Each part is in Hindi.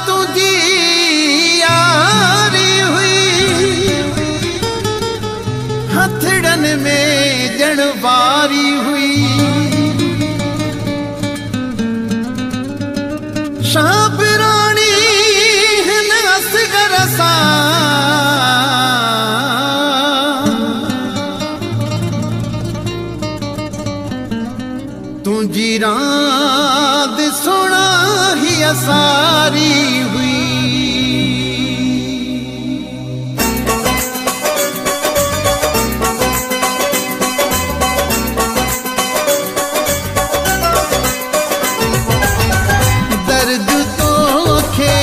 तुझी यारी हुई, हथड़न में जड़वारी हुई। शाबरानी असगर सा तुझी रात सोना ही असारी हुई। दर्द तो खे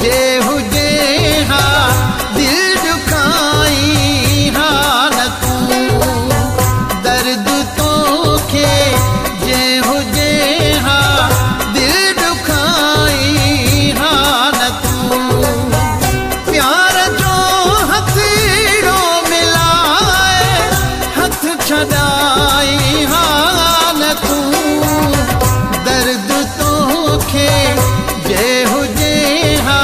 जे हुजे हा दिल दुखाई हा न तू। दर्द तो खे जे हुजे हा दिल दुखाई हा न तू। प्यार जो हथड़ो मिलाए हथ छड़ाई हा न तू। दर्द तो खे जे हुजे हा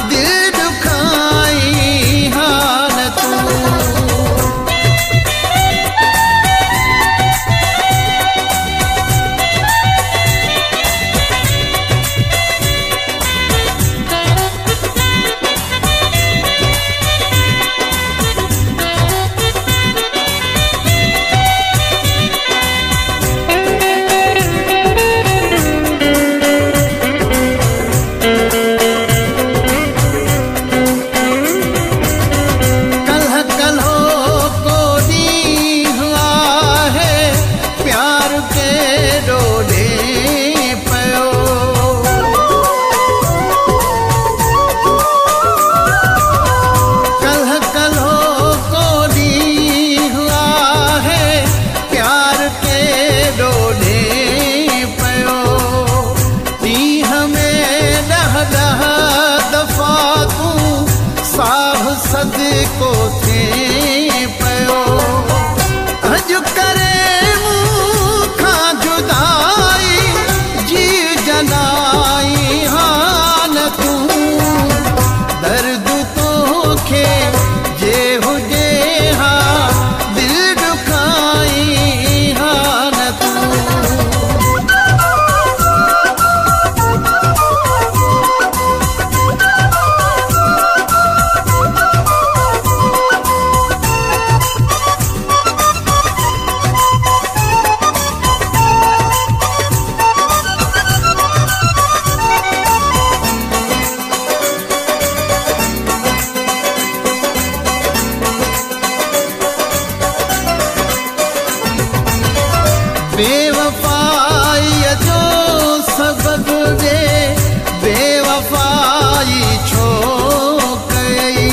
दिल दुखाई हा न तू। को थे पयो अज करे मुखा जुदाई जी जनाई हा न तू। दर्द तो खे जे हुजे हा दिल दुखाई हा न तू। बेवफाई जो सबब दे बेवफाई छो कई।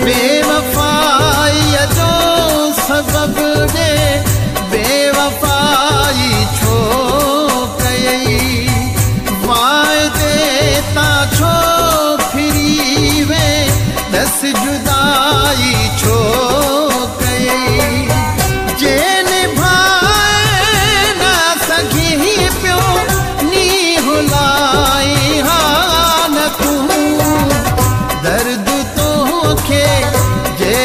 बेवफाई जो सबब दे बेवफाई छो कई। वायदे ता छो फिरी वे दस जुदाई छो कई। जे निभाए न सघी पियो नी हुलाई हा न तू। दर्द तो खे जे